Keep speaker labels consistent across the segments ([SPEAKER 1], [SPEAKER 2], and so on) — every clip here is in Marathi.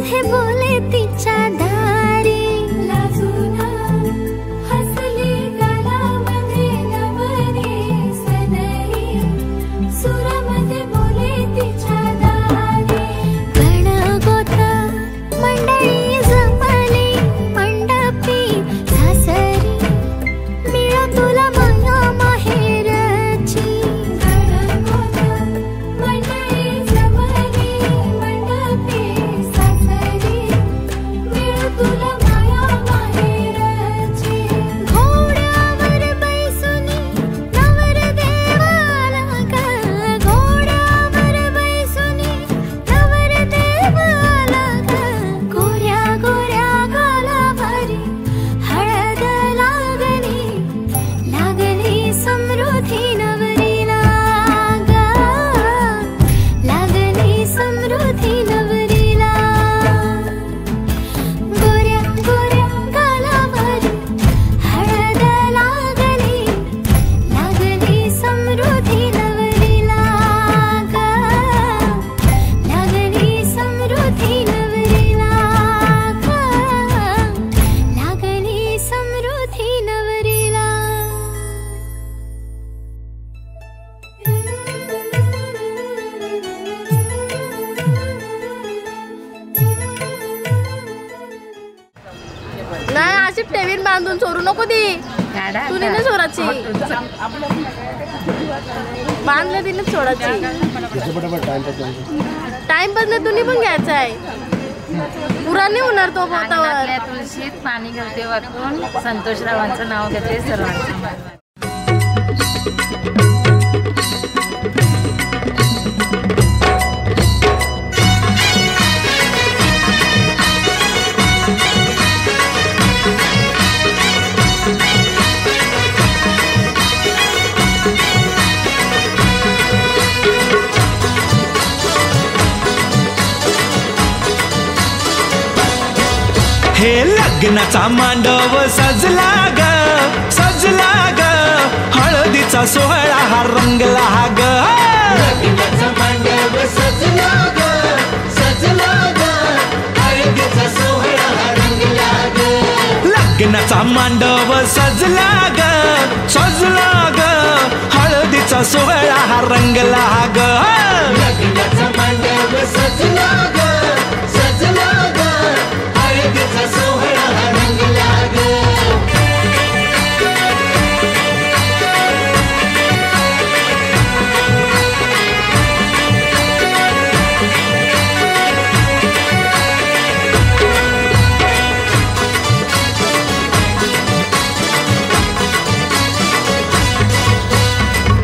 [SPEAKER 1] मध्ये बोले तिच्या दारी लाजून हसली गालामध्ये नवरी सनई सुरामध्ये बोले तिच्या दारी गणगोत मंडळी जमली मंडपी सासरी मिळ तुला माया माहेरची गणगोत मंडळी जमली मंडपी सासरी मिळ तुला माया माहेरची घोड्यावर बैसुनी नवरदेव आला ग घोड्यावर बैसुनी नवरदेव आला ग गोऱ्या गोऱ्या गालावरी हळद लागली लागली समृद्धी नवरीला ग लागली समृद्धी नवरीला गोऱ्या गोऱ्या गालावरी हळद लागली लागली समृद्धी नवरीला ग लागली समृद्धी नवरीला ग लागली समृद्धी नवरीला
[SPEAKER 2] नाही अशी ठेवीन बांधून चोरू नको ती तुने नाही चोराची बांधले तिने चोराची टाइमपास नाही तुम्ही पण घ्यायचा आहे पुरा नाही होणार तो पोतावर
[SPEAKER 3] तुळशीत पाणी घालते वाटून संतोषरावांचं नाव घेते सर्वांचं
[SPEAKER 4] हे लग्नाचा मांडव सजला ग हळदीचा सोहळा हा रंगला ग
[SPEAKER 5] लग्नाचा मांडव सजला ग हळदीचा सोहळा हा रंगला ग
[SPEAKER 4] लग्नाचा मांडव सजला ग हळदीचा सोहळा हा रंगला ग
[SPEAKER 5] लग्नाचा मांडव सजला ग हळदीचा सोहळा हा रंगला ग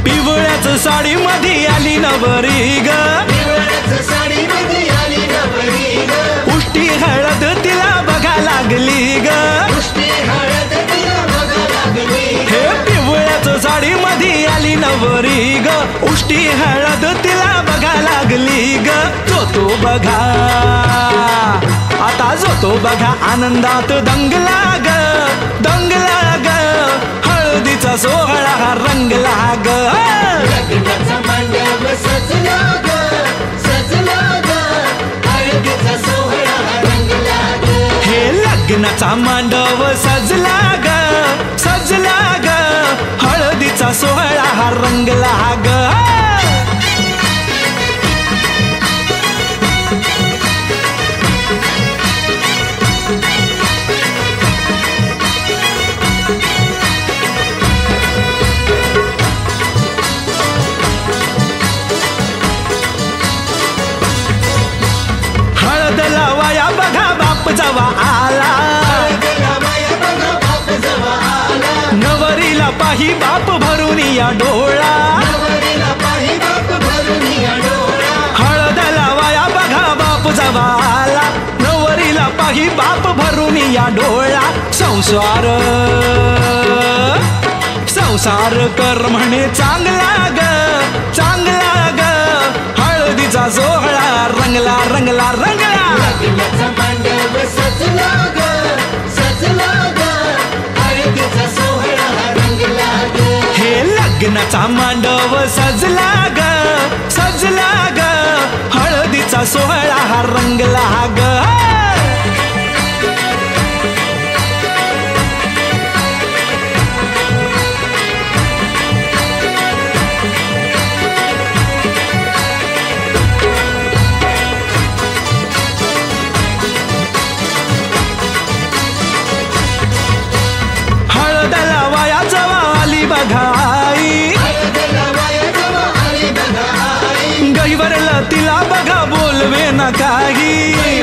[SPEAKER 4] पिवळ्याच साडी मध्ये आली नवरी ग
[SPEAKER 5] साडीमध्ये आली नवरी ग
[SPEAKER 4] उष्टी हळद तिला बघा लागली ग
[SPEAKER 5] हळद तिला बघा लागली
[SPEAKER 4] हे पिवळ्याच साडी मध्ये आली नवरी ग उष्टी हळद तिला बघा लागली ग जो बघा आता जो बघा आनंदात दंगला ग हळदीचा सोहळा हा रंगला ग
[SPEAKER 5] लग्नाचा मांडव सजला ग हळदीचा सोहळा हा रंगला ग
[SPEAKER 4] हे लग्नाचा मांडव सजला ग हळदीचा सोहळा हा रंगला ग हळद लावाया बघा बाप जवा आला नवरीला पाही बाप भरून या डोळा हळद लावाया बघा बाप जवा आला नवरीला पाही बाप भरून या डोळा संसार कर म्हणे चांगला ग हळदीचा सोहळा रंगला
[SPEAKER 5] लग्नाचा मांडव सजला ग हळदीचा सोहळा हा रंगला ग
[SPEAKER 4] हे लग्नाचा मांडव सजला ग हळदीचा सोहळा हा रंगला ग तिला बघा बोलवे न काही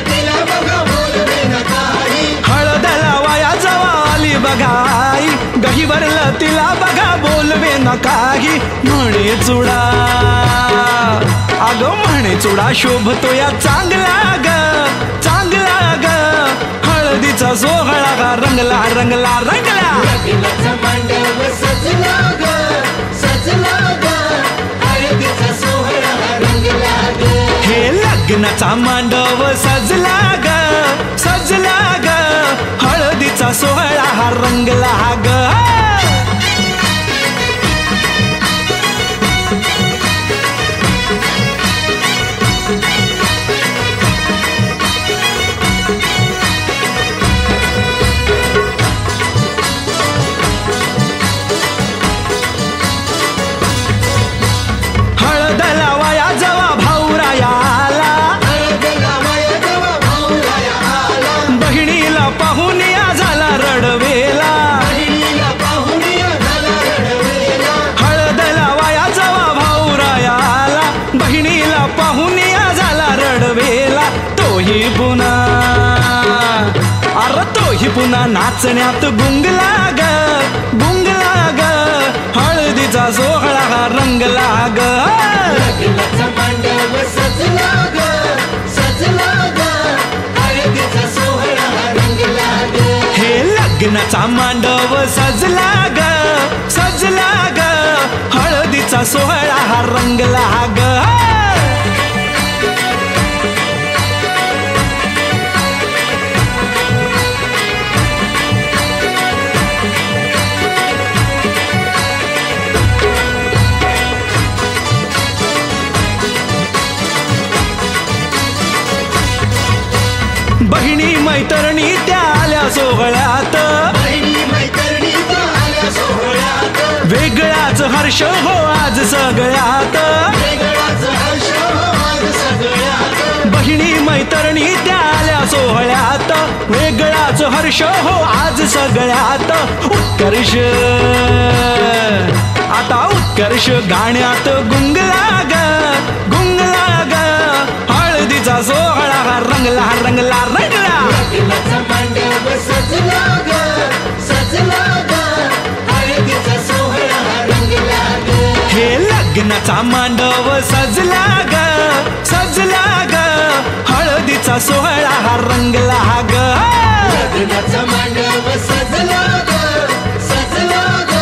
[SPEAKER 5] तिला बघा बोलवे न काही
[SPEAKER 4] हळदला वाया जवा आली बघाई गहीवरलं तिला बघा बोलवे न काही म्हणे चुडा अगं म्हणे चुडा शोभतो या चांगला ग चांगला ग हळदीचा सोहळा गा रंगला रंगला रंगला
[SPEAKER 5] लग्नाचा मांडव सजला ग सजला ग हळदीचा सोहळा रंगला ग
[SPEAKER 4] हे लग्नाचा मांडव सजला ग सजला ग हळदीचा सोहळा हा रंगला ग हळदला वाया जवा भाऊराया आला
[SPEAKER 5] हळदला वाया जवा भाऊराया आला
[SPEAKER 4] बहिणीला पाहून या झाला रडवेला
[SPEAKER 5] बहिणीला पाहून या झाला रडवेला
[SPEAKER 4] हळदला वाया जवा भाऊराया आला बहिणीला पाहून या झाला रडवेला तोही पुन्हा अरे तोही पुन्हा नाचण्यात गुंगला ग गुंगला ग हळदीचा सोहळा हा रंगला ग
[SPEAKER 5] लग्नाचा मांडव सजला ग सजला ग हळदीचा सोहळा रंगला ग
[SPEAKER 4] हे लग्नाचा मांडव सजला ग सजला ग हळदीचा सोहळा हा रंगला ग बहिणी मैत्रिणी त्या आल्या सोहळ्यात
[SPEAKER 5] बहिणी मैत्रिणीचा आल्या सोहळ्यात
[SPEAKER 4] वेगळाच हर्ष हो आज सगळ्यात
[SPEAKER 5] वेगळाच हर्ष आज सगळ्यात
[SPEAKER 4] बहिणी मैत्रिणी त्या आल्या सोहळ्यात वेगळाच हर्ष हो आज सगळ्यात उत्कर्ष आता उत्कर्ष गाण्यात गुंगला ग गुंगला ग हळदीचा सोहळा हा रंगला रंगला रंगला
[SPEAKER 5] लग्नाचा मांडव सजला ग सजला ग हळदीचा सोहळा रंगला ग
[SPEAKER 4] हे लग्नाचा मांडव सजला ग सजला ग हळदीचा सोहळा हा रंगला ग
[SPEAKER 5] लग्नाचा मांडव सजला ग सजला ग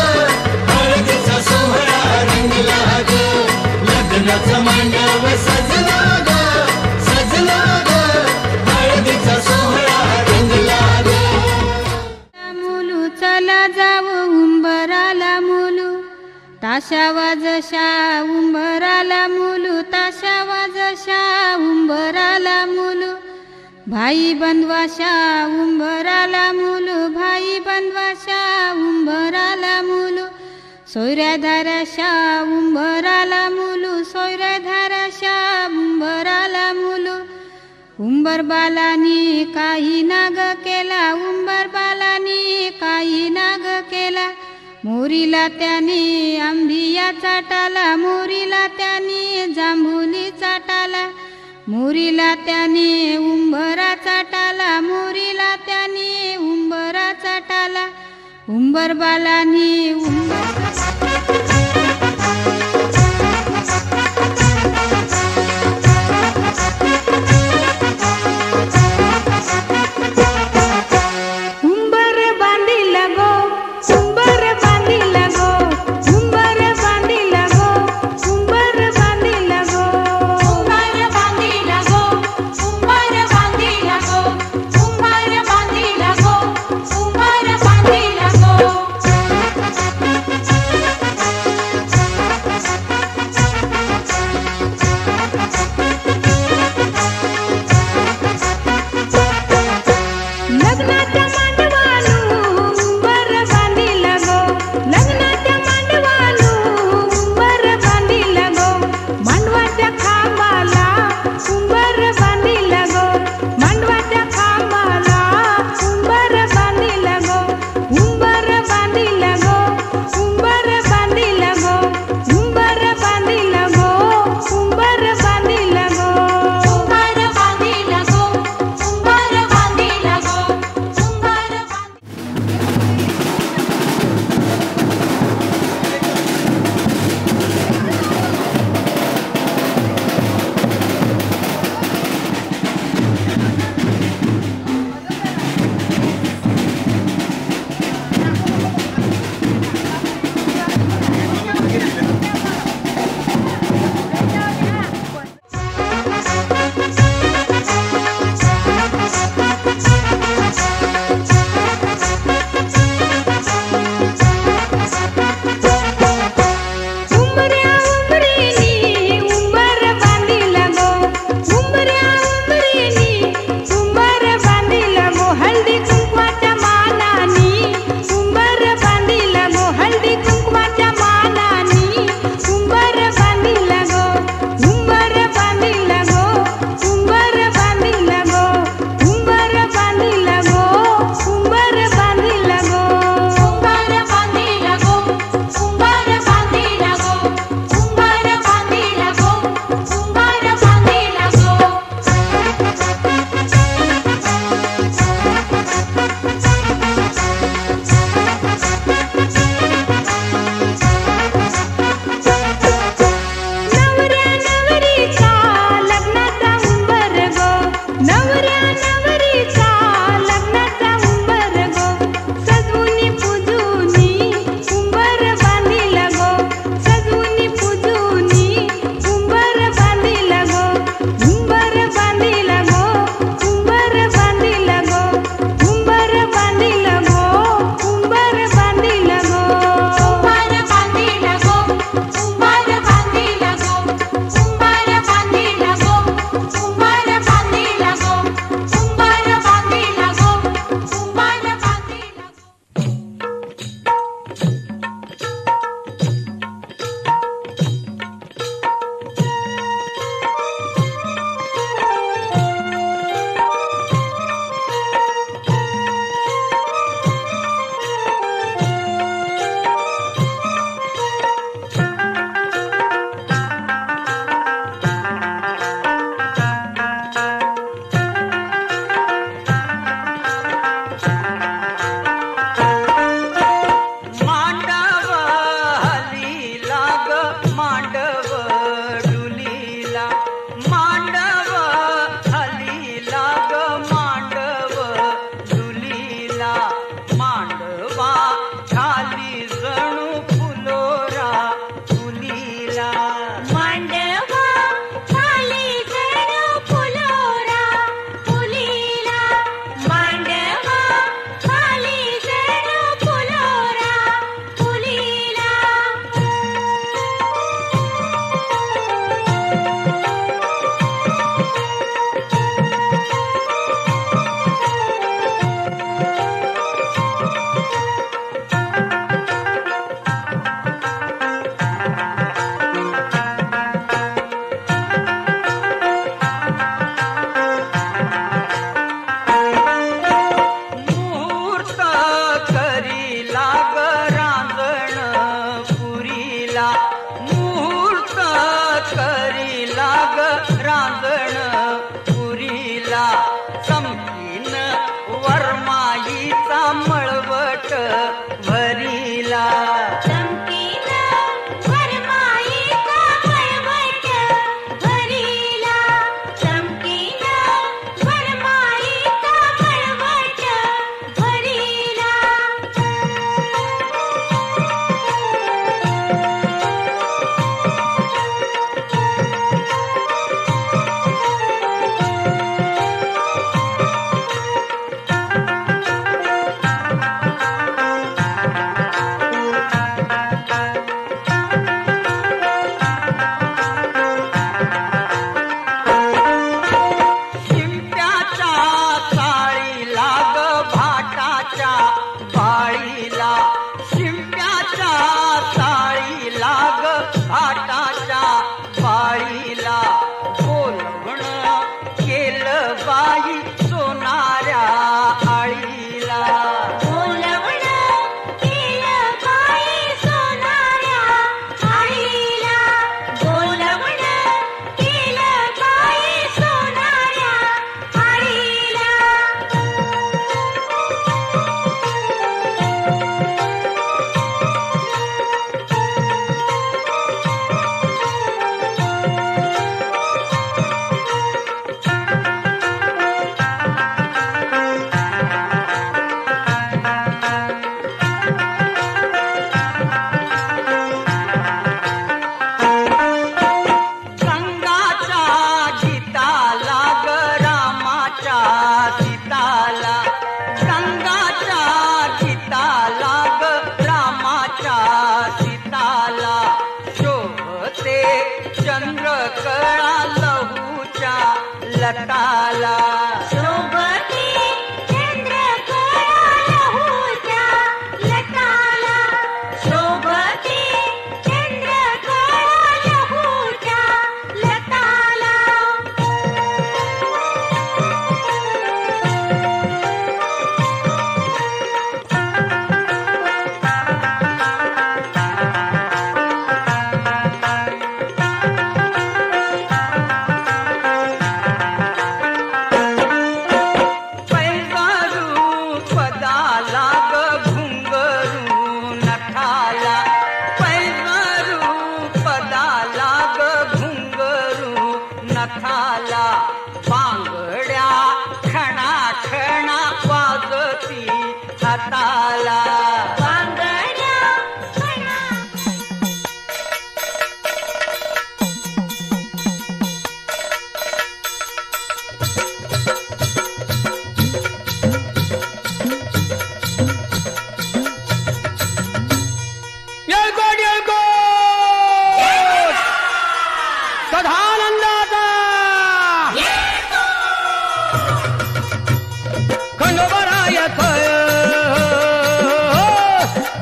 [SPEAKER 5] हळदीचा सोहळा रंगला ग लग्नाचा मांडव सजला ग सजला ग हळदीचा सोहळा रंगला ग
[SPEAKER 6] मुलू चला जाऊ उंबराला मुलू ताशा वाजशा उंबराला मुलू ताशा वाजशा उंबराला मुलू भाई बंधवाशा उंबराला मुलू भाई बंधवाशा उंबराला मुलू सोयऱ्या धाराशा उंबराला मुलू सोयऱ्या धाराशा उंबराला मुलू उंबर बालानी काही नाग केला उंबर बालानी काही नाग केला मोरीला त्याने आंबिया चाटाला मोरीला त्याने जांभुली चाटाला मोरीला त्याने उंबरा चाटाला मोरीला त्याने उंबरा चाटाला उंबर बालानी उंबर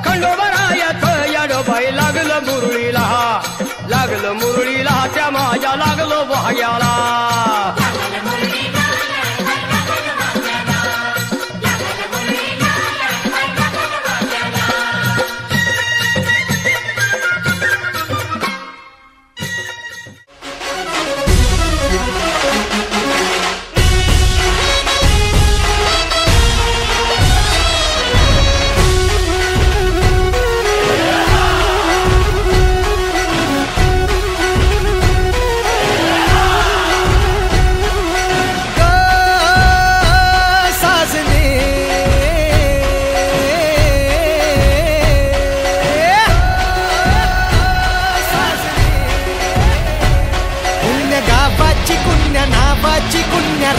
[SPEAKER 7] खंडोबरायत याडोबाई लागलं मुरळीला, लागलं मुरळीला त्या माझ्या लागलो भाग्याला.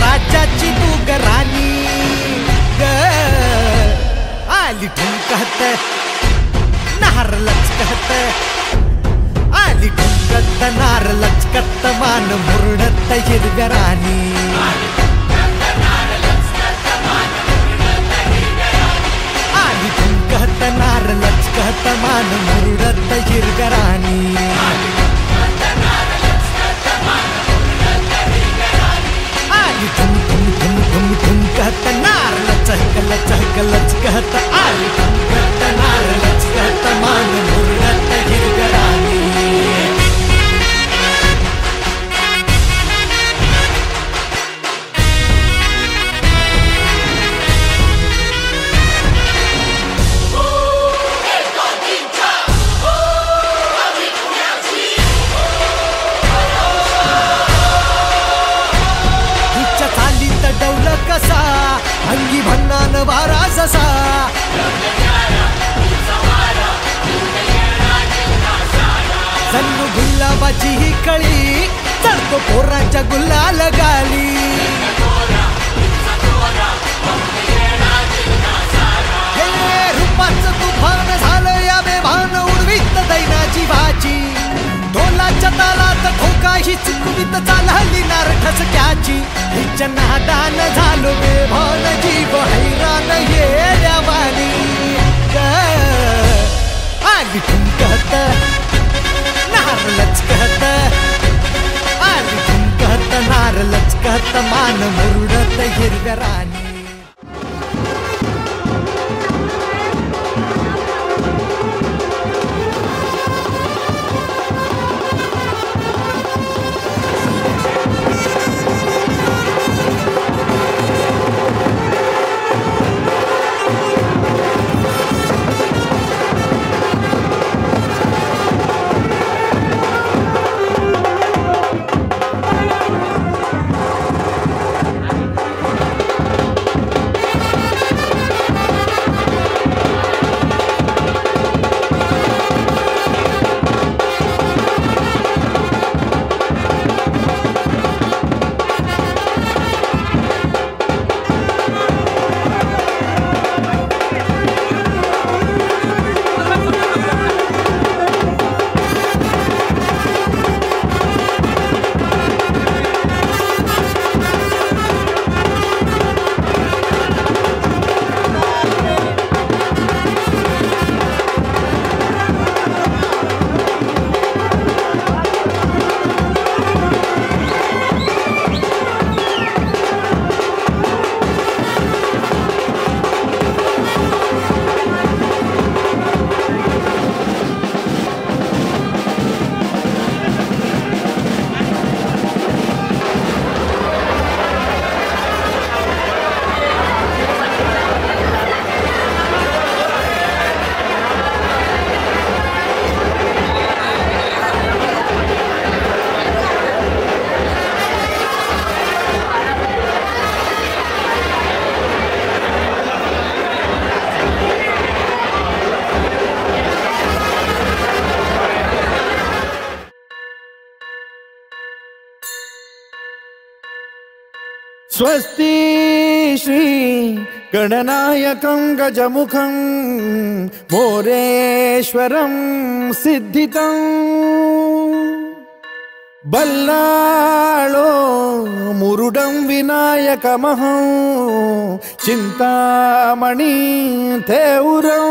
[SPEAKER 8] राज्याची तू गराणी ग आली ठुमकत नार लचकत, आली ठुमकत नार लचकत मान मुरडत हिरव्या राणी. आली ठुमकत नार लचकत मान मुरडत हिरव्या राणी. ठुमकत नार लचक लचक लचकत, आली ठुमकत नार लचकत मान मुरडत हिरव्या राणी. कसा अंगी भन्नान वारा जसा, जणू गुलाबाची ही कळी चढतो पोरांच्या गुलाल गाली. हे रूपाचं तुफान झालं या बेभान उडवीत दैनाची भाजी. ढोलाच्या तालात ठोका ही चुकवीत चालली नार ठसक्याची. हिच्या नादान झालो बेभान जीव हैराण येड्यावानी. आली ठुमकत नार लचकत, आली ठुमकत नार लचकत मान मुरडत हिरव्या राणी. स्वस्ति श्री गणनायकं गजमुखं मोरेश्वरं सिद्धितं बल्लाळो मुरुडं विनायकमहं चिन्तामणि थेउरं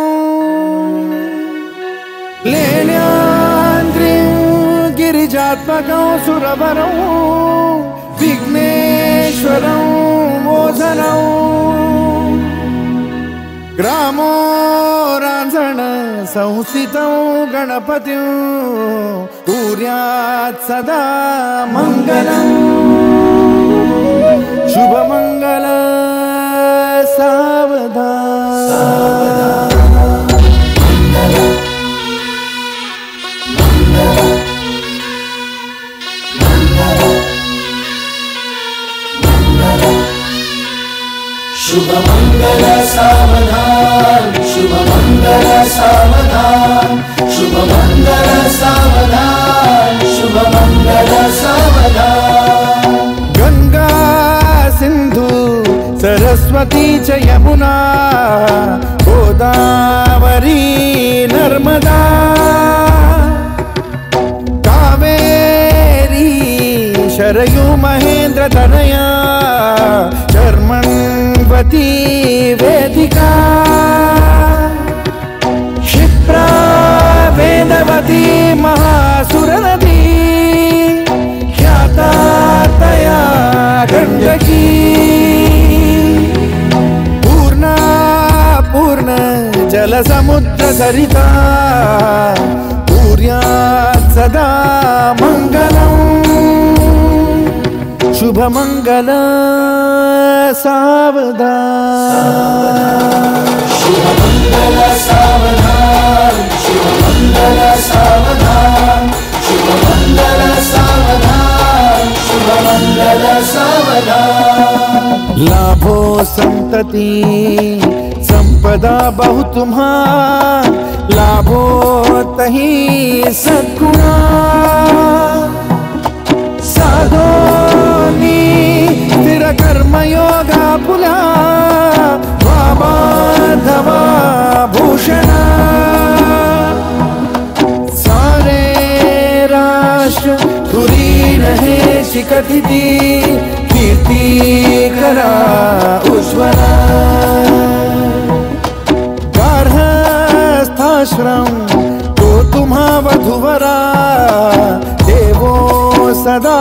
[SPEAKER 8] लेण्याद्रिं गिरिजात्मकं सुरवरं विघ्नेश्वरं मोझनं ग्रामो रांझण संस्थितं गणपतिं कुर्यात् सदा मङ्गलम् शुभमङ्गल सावधान
[SPEAKER 5] शुभमङ्गल सावधान शुभमङ्गल सावधान शुभमङ्गल सावधान शुभमङ्गल सावधान
[SPEAKER 8] गंगा सिंधु सरस्वती च यमुना गोदावरी नर्मदा कावेरी शरयू महेंद्र तनया चर्मण्वती वेदिका क्षिप्रा वेदवती महासुरनदी ख्याता तया गण्डकी पूर्णा पूर्ण जलसमुद्र सरिता कुर्यात् सदा मङ्गलम् शुभमङ्गल सावधान
[SPEAKER 5] शुभमङ्गल सावधान शुभमङ्गल सावधान शुभमङ्गल सावधान शुभमङ्गल सावधान
[SPEAKER 8] लाभो संतति संपदा बहु तुम्हा लाभो तही सद्गुणा साधोनी स्थिर कर्मयोगा पुला वामाधवा भूषणा सारे राष्ट्र धुरीन हे शिकथिती कीर्ती करा उज्ज्वला गार्हस्थाश्रम तो तुम्हा वधुवरा देवो सदा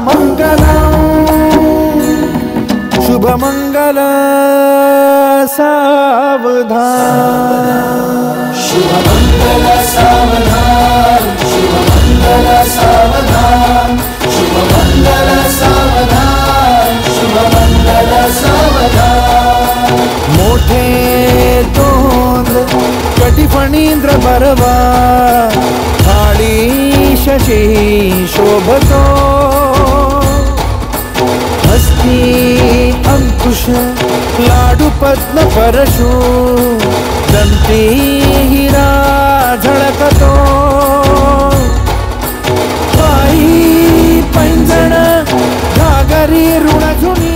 [SPEAKER 8] मङ्गलम् शुभमङ्गल सावधान
[SPEAKER 5] शुभमङ्गल सावधान शुभमङ्गल सावधान शुभमङ्गल सावधान शुभमङ्गल सावधान
[SPEAKER 8] मोठे तोंड कटिफणींद्र बरवा थाळी शशी शोभतो हस्ती अंकुश लाडू पद्म परशु दंती हिरा झळकतो पायी पैंजण घागरी ऋणझुनी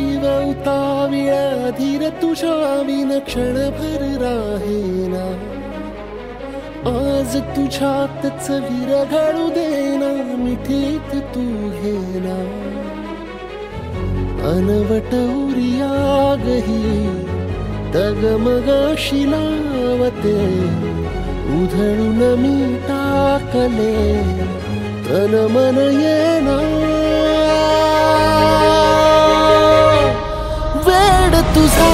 [SPEAKER 9] जीवताविळ धीर तुझ्या विन क्षणभर राहेना आज तुझ्यातच विरघळू देना मिठीत तू घेना अनवट उरियागही तगमगाशी लावते उधळून मी टाकले तन मन येना वेड तुझा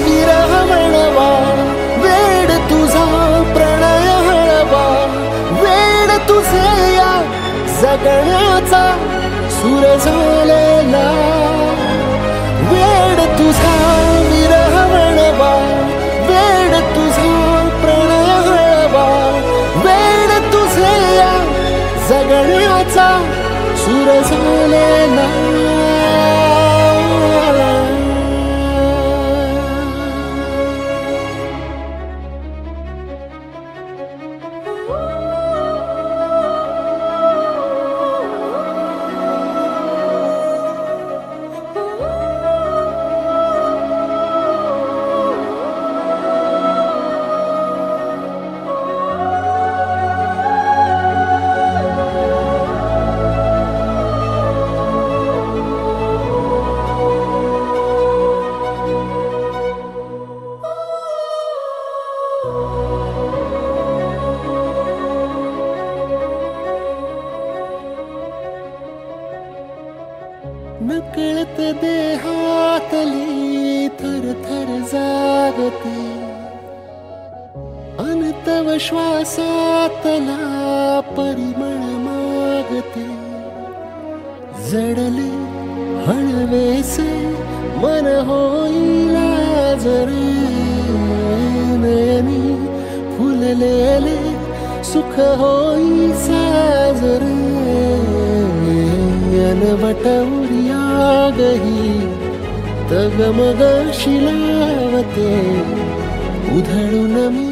[SPEAKER 9] विरह म्हणवा वेड तुझा प्रणय हळवा वेड तुझे या जगण्याचा सूर झालेला वेड तुझा विरह म्हणवा वेड तुझा प्रणय हळवा वेड तुझे या जगण्याचा सूर झालेला लागते अन तव श्वासातला परिमळ मागते जडले हळवेसे मन होईला जरे नयनी फुललेले सुख होई साजरे अनवट उर्या गही तगमग शिलावते उधळून मी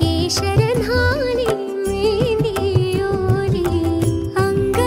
[SPEAKER 1] केशर झाली मेहंदी ओली अंग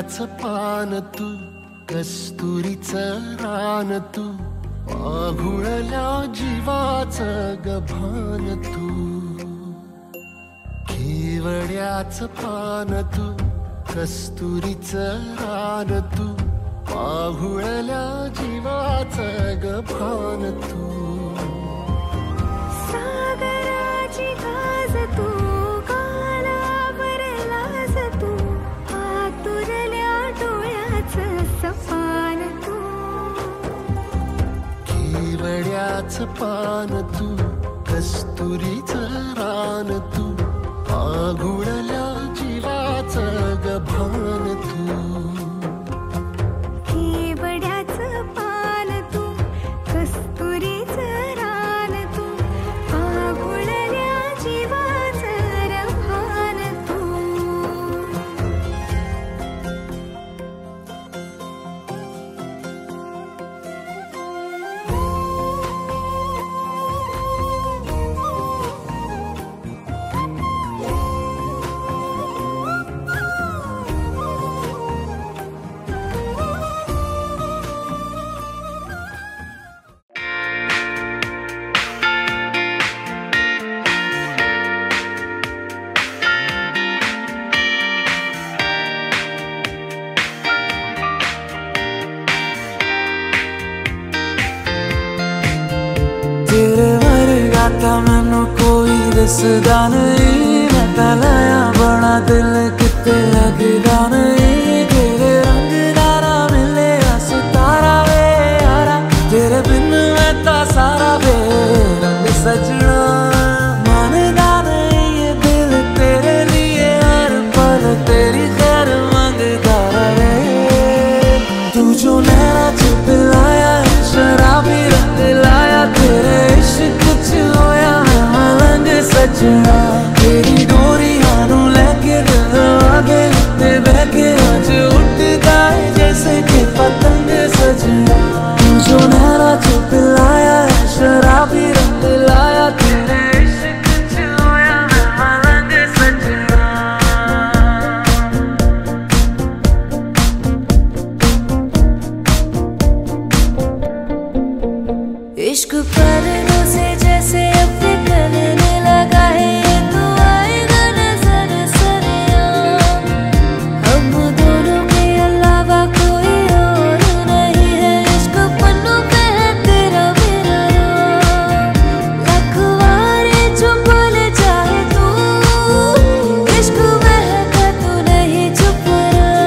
[SPEAKER 9] केवड्याचं पान तू कस्तुरीचं रान तू पाघुळल्या जीवाचं गभान तू केवड्याचं पान तू कस्तुरीचं रान तू पाघुळल्या जीवाचं गभान तू
[SPEAKER 1] सागराची गाज तू गालावर लाज तू आतुरल्या डोळ्याचं सपान तू
[SPEAKER 9] केवड्याचं पान तू कस्तुरीचं रान तू पाघुळल्या जीवाचं गभान तू
[SPEAKER 1] केवड्याचं पान तू कस्तुरीचं रान तू पाघुळल्या जीवाचं रभान तू
[SPEAKER 8] तेरे वर्गा ता मैनू कोई दसदा नहीं मैं तां लाया बड़ा दिल किते लगदा नहीं तेरे रंग दारा मिले सितारा वे यारा तेरे बिन मैं तां सारा वे रंग सजना मानदा नहीं ये दिल तेरे लिए हर पल तेरी खैर मांगदा रहे तू जो नैना च पिलाया है शराबी रंग लाया तेरे इश्क च होया मैं मलंग सजना तेरी डोरी हानू लेके दिल आगे ते बहके आज उठदा है जैसे कि पतंग सजना तू जो नैना च पिलाया है शराबी रंग लाया तेरे इश्क च होया मैं मलंग सजना
[SPEAKER 1] इश्क पर्दों से जैसे अब करने लगा है ये तो आएगा नजर सरेआम हम दोनों के अलावा कोई और नहीं है इश्क पन्नों पे है तेरा मेरा नाम लखवारे जो बोले चाहे तू इश्क महका तू नहीं चुप रहा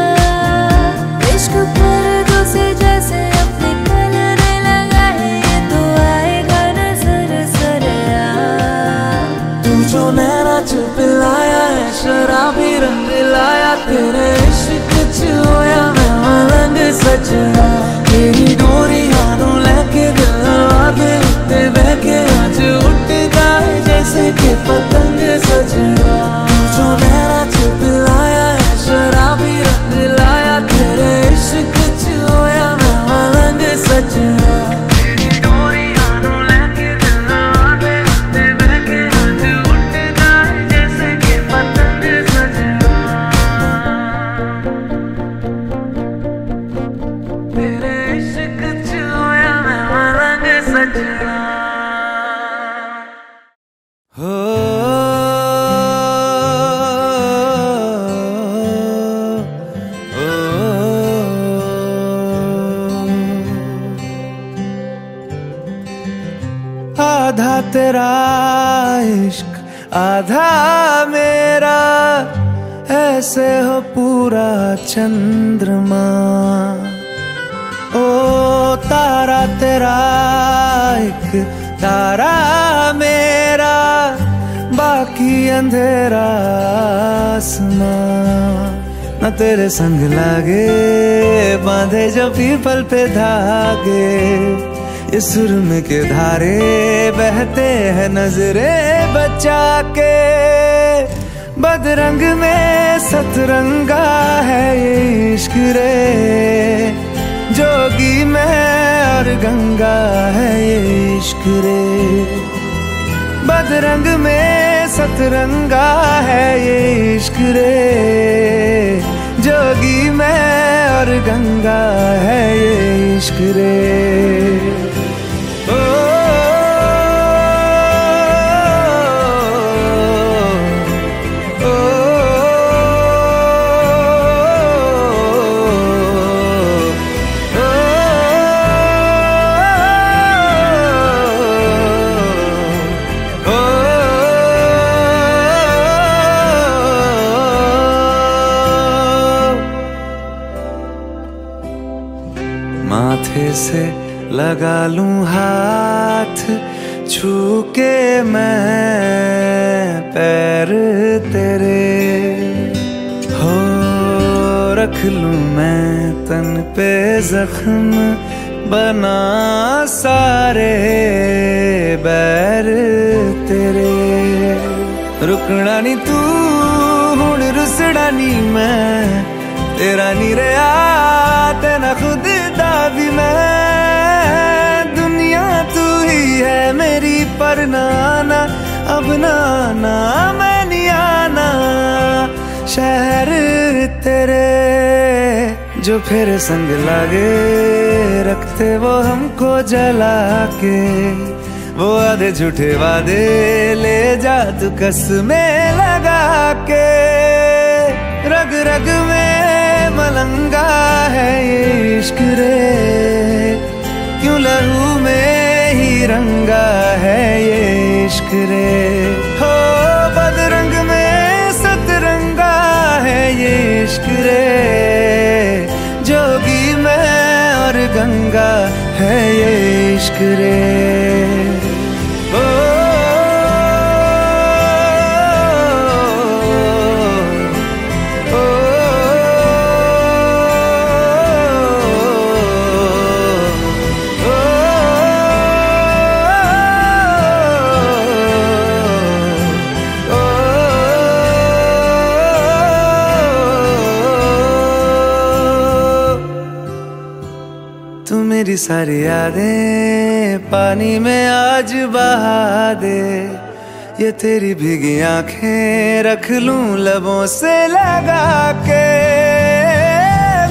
[SPEAKER 1] इश्क पर्दों से जैसे अब निकलने लगा है ये तो आएगा नजर सरेआम
[SPEAKER 8] तू जो नैना च पिलाया है शराबी रंग लाया तेरे इश्क च होया मैं मलंग सजना तेरी डोरी हानू लेके दिल आगे ते बहके आज उठदा है जैसे कि पतंग सजना तू जो नैना च पिलाया है शराबी रंग लाया तेरे इश्क च होया मैं मलंग सजना तेरी डोरी हानू लेके दिल आगे ते बहके आज उठदा है जैसे कि पतंग सजना तेरे इश्क च होया मैं मलंग सजना हो आधा तेरा इश्क आधा मेरा ऐसे हो पूरा चंद्रमा ओ तारा तेरा एक तारा मेरा बाकी अंधेरा आसमां न तेरे संग लागे बांधे जो पीपल पे धागे इस सुरम के धारे बहते हैं नजरे बचा के बदरंग में सतरंगा है ये इश्क रे जोगी में और गंगा है ये इश्क रे बदरंग में सतरंगा है ये इश्क रे जोगी मैं और गंगा है ये इश्क रे। ओ, माथे से लगा लूं हाथ छू के मैं पैर तेरे, हो रख लूं मैं तन पे जख्म बना सारे बैर तेरे। रुकना नी तू हुण रुसड़ा नी मैं तेरा नी रहा तेना खुद दा भी मैं। दुनिया तू ही है मेरी पर नाना अब नाना मैं नहीं आना। शहर तेरे जो फिर संग लागे रखते वो हमको जला के, वो आधे झूठे वादे ले जा तू कसमें लगा के। रग रग में मलंगा है ये इश्क रे, क्यों लहू में ही रंगा है ये इश्क रे। हो बदरंग में सतरंगा है ये इश्क रे, जोगी मैं और गंगा है ये इश्क रे। मेरी सारी यादें पानी में आज बहा दे, ये तेरी भीगी आंखें रख लूं लबों से लगा के।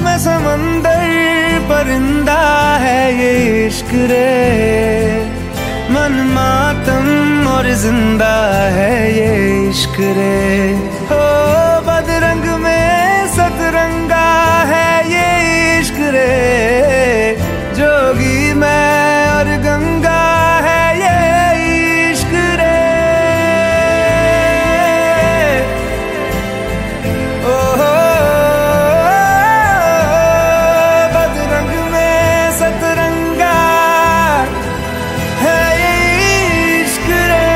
[SPEAKER 8] मैं समंदर परिंदा है ये इश्क रे, मन मातम और जिंदा है ये इश्क रे। हो बदरंग में सतरंगा है ये इश्क रे, जोगी मैं और गंगा है ये इश्क रे। ओ बदरंग में सतरंगा है ये इश्क रे,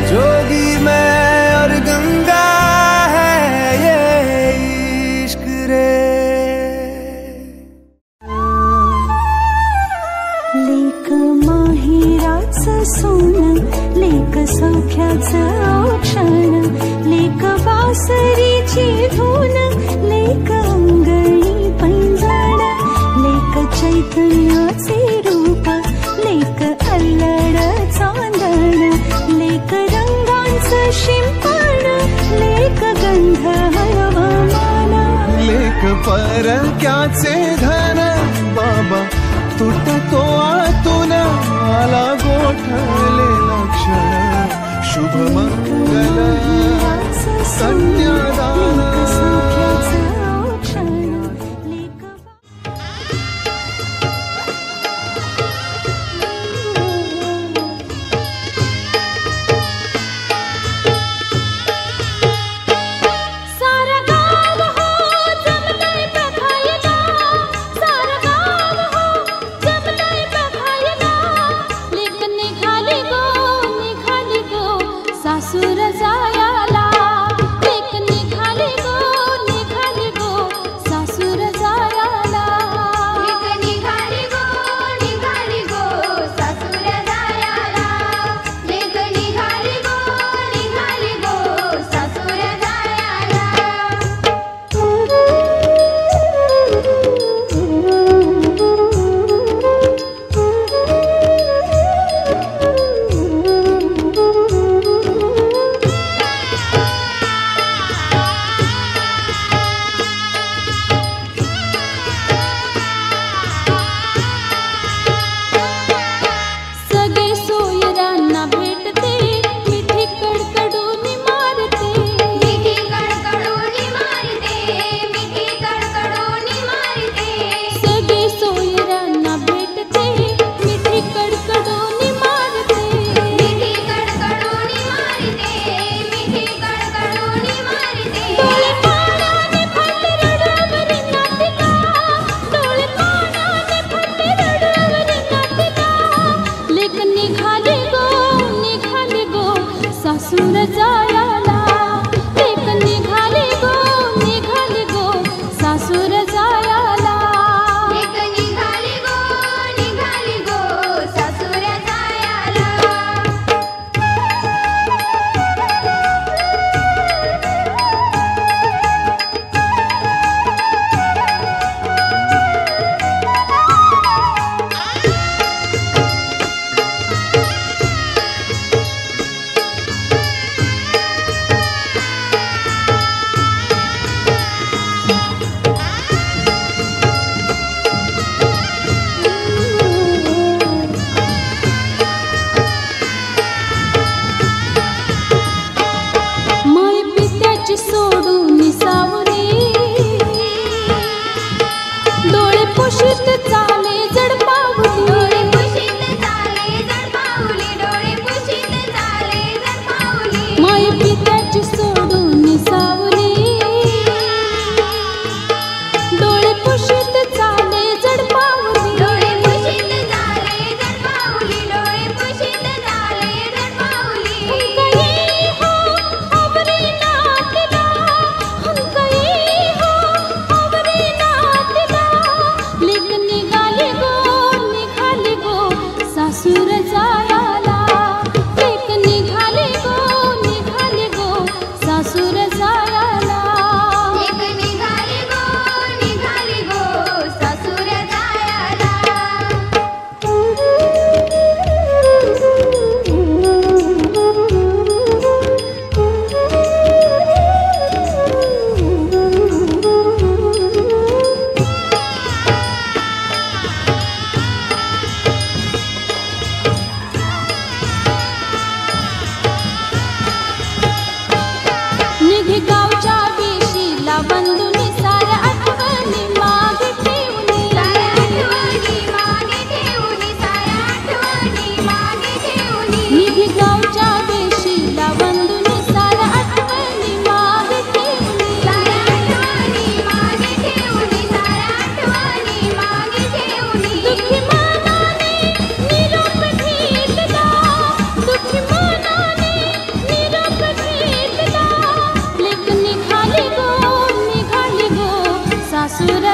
[SPEAKER 8] जोगी मैं और गंगा
[SPEAKER 1] सोन लेक सौख्याचं क्षण, लेक बासरीची धून, लेक अंगणी पैंजण, लेक चैतन्याचे रूप, लेक अल्लड चांदण, लेक रंगांचं शिंपण, लेक गंध हवामान,
[SPEAKER 9] लेक परक्याचे धन बाबा तुटतो आतून आला गोठलेला क्षण, शुभ मंगल कन्यादान।
[SPEAKER 6] सासूर जायाला लेक निघाली गो निघाली सूर